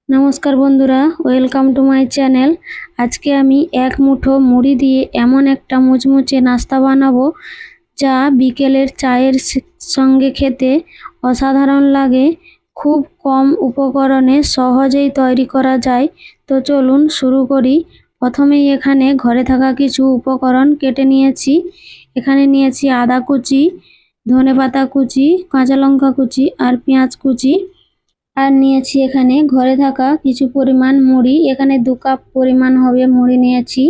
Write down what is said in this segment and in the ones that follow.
নমস্কার বন্ধুরা, welcome to my channel. আজকে আমি এক মুঠো মুড়ি দিয়ে এমন একটা মুচমুচে নাস্তা বানাবো যা বিকেলের চায়ের সঙ্গে খেতে অসাধারণ লাগে। খুব কম উপকরণে সহজেই তৈরি করা যায়। তো চলুন শুরু করি। প্রথমেই এখানে ঘরে থাকা কিছু উপকরণ কেটে নিয়েছি। এখানে নিয়েছি আদা কুচি, ধনেপাতা কুচি, কাঁচা লঙ্কা কুচি আর পেঁয়াজ কুচি। আর নিয়েছি এখানে ঘরে থাকা কিছু পরিমাণ মুড়ি। এখানে 2 কাপ পরিমাণ হবে মুড়ি নিয়েছি।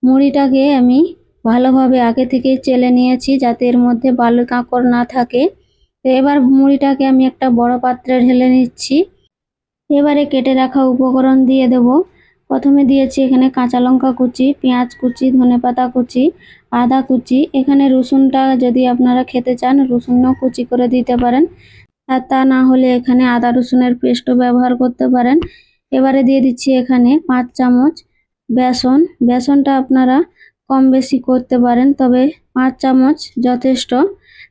মুড়িটাকে আমি ভালোভাবে আগে থেকে চেলে নিয়েছি যাতে এর মধ্যে বালি কাঁকড় না থাকে। তো এবার মুড়িটাকে আমি একটা বড় পাত্রে ঢেলে নিচ্ছি। এবারে কেটে রাখা উপকরণ দিয়ে দেব। প্রথমে দিয়েছি এখানে কাঁচা লঙ্কা কুচি, পেঁয়াজ কুচি, ধনেপাতা কুচি, আদা কুচি। এখানে রসুনটা যদি আপনারা খেতে চান রসুনও কুচি করে দিতে পারেন, আর তা না হলে এখানে আদা রসুনের পেস্টও ব্যবহার করতে পারেন। এবারে দিয়ে দিচ্ছি এখানে 5 চামচ বেসন। বেসনটা আপনারা কম বেশি করতে পারেন, তবে 5 চামচ যথেষ্ট।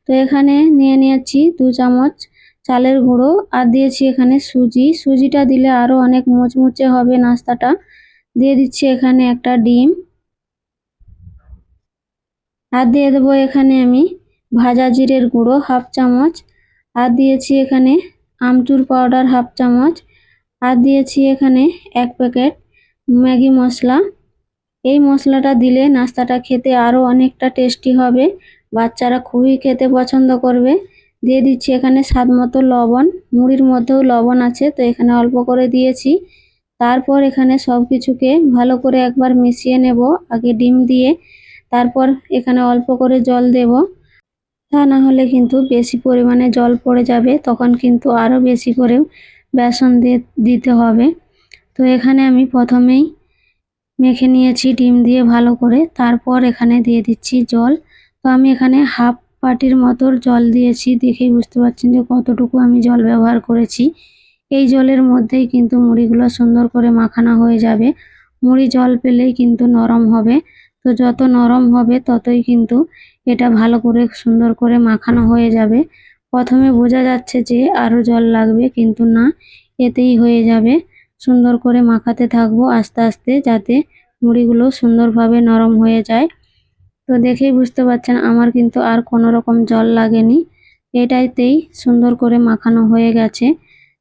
তো এখানে নিয়ে নিয়েছি 2 চামচ চালের গুঁড়ো আর দিয়েছি এখানে সুজি। সুজিটা দিলে আরও অনেক মুচমুচে হবে নাস্তাটা। দিয়ে দিচ্ছি এখানে একটা ডিম আর দিয়ে দেবো এখানে আমি ভাজা জিরের গুঁড়ো 1/2 চামচ আর দিয়েছি এখানে আমচুর পাউডার 1/2 চামচ আর দিয়েছি এখানে 1 প্যাকেট ম্যাগি মশলা। এই মশলাটা দিলে নাস্তাটা খেতে আরও অনেকটা টেস্টি হবে, বাচ্চারা খুবই খেতে পছন্দ করবে। দিয়ে দিচ্ছি এখানে স্বাদ মতো লবণ। মুড়ির মধ্যেও লবণ আছে, তো এখানে অল্প করে দিয়েছি। তারপর এখানে সব কিছুকে ভালো করে একবার মিশিয়ে নেব আগে ডিম দিয়ে, তারপর এখানে অল্প করে জল দেব। তা না হলে কিন্তু বেশি পরিমাণে জল পড়ে যাবে, তখন কিন্তু আরও বেশি করে বেসন দিতে হবে। তো এখানে আমি প্রথমেই মেখে নিয়েছি ডিম দিয়ে ভালো করে, তারপর এখানে দিয়ে দিচ্ছি জল। তো আমি এখানে হাফ বাটির মতো জল দিয়েছি, দেখেই বুঝতে পারছেন যে কতটুকু আমি জল ব্যবহার করেছি। এই জলের মধ্যেই কিন্তু মুড়িগুলো সুন্দর করে মাখানো হয়ে যাবে। মুড়ি জল পেলেই কিন্তু নরম হবে, তো যত নরম হবে ততই কিন্তু এটা ভালো করে সুন্দর করে মাখানো হয়ে যাবে। প্রথমে বোঝা যাচ্ছে যে আরও জল লাগবে, কিন্তু না, এতেই হয়ে যাবে। সুন্দর করে মাখাতে থাকবো আস্তে আস্তে যাতে মুড়িগুলো সুন্দরভাবে নরম হয়ে যায়। তো দেখেই বুঝতে পারছেন আমার কিন্তু আর কোনো রকম জল লাগেনি, এটাইতেই সুন্দর করে মাখানো হয়ে গেছে।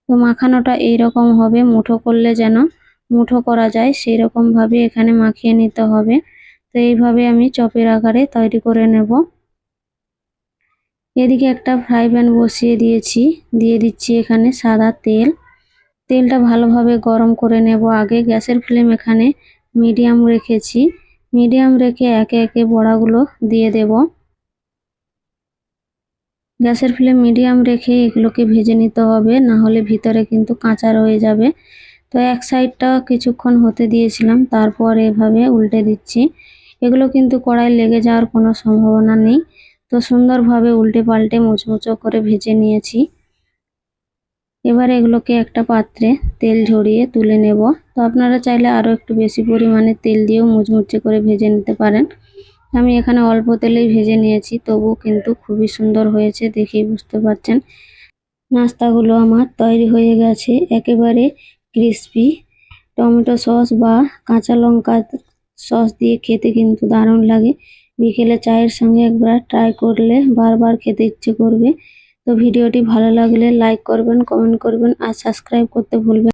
তো মাখানোটা এইরকম হবে, মুঠো করলে যেন মুঠো করা যায় সেই রকমভাবে এখানে মাখিয়ে নিতে হবে। তো এইভাবে আমি চপের আকারে তৈরি করে নেব। এদিকে একটা ফ্রাই প্যান বসিয়ে দিয়েছি, দিয়ে দিচ্ছি এখানে সাদা তেল। তেলটা ভালোভাবে গরম করে নেব আগে। গ্যাসের ফ্লেম এখানে মিডিয়াম রেখেছি। মিডিয়াম রেখে একে একে বড়াগুলো দিয়ে দেব। গ্যাসের ফ্লেম মিডিয়াম রেখে এগুলোকে ভেজে নিতে হবে, না হলে ভিতরে কিন্তু কাঁচা রয়ে যাবে। তো এক সাইডটা কিছুক্ষণ হতে দিয়েছিলাম, তারপর এভাবে উল্টে দিচ্ছি। এগুলো কিন্তু কড়াই লেগে যাওয়ার কোনো সম্ভাবনা নেই। তো সুন্দরভাবে উল্টে পাল্টে মুচমুচো করে ভেজে নিয়েছি। এবার এগুলোকে একটা পাত্রে তেল ঝরিয়ে তুলে নেব। তো আপনারা চাইলে আরও একটু বেশি পরিমাণে তেল দিয়েও মুচমুচে করে ভেজে নিতে পারেন। আমি এখানে অল্প তেলেই ভেজে নিয়েছি, তবুও কিন্তু খুবই সুন্দর হয়েছে, দেখেই বুঝতে পারছেন। নাস্তাগুলো আমার তৈরি হয়ে গেছে, একেবারে ক্রিস্পি। টমেটো সস বা কাঁচা লঙ্কা সস দিয়ে খেতে কিন্তু দারুণ লাগে। বিকেলে চায়ের সঙ্গে একবার ট্রাই করলে বারবার খেতে ইচ্ছে করবে। তো ভিডিওটি ভালো লাগলে লাইক করবেন, কমেন্ট করবেন আর সাবস্ক্রাইব করতে ভুলবেন।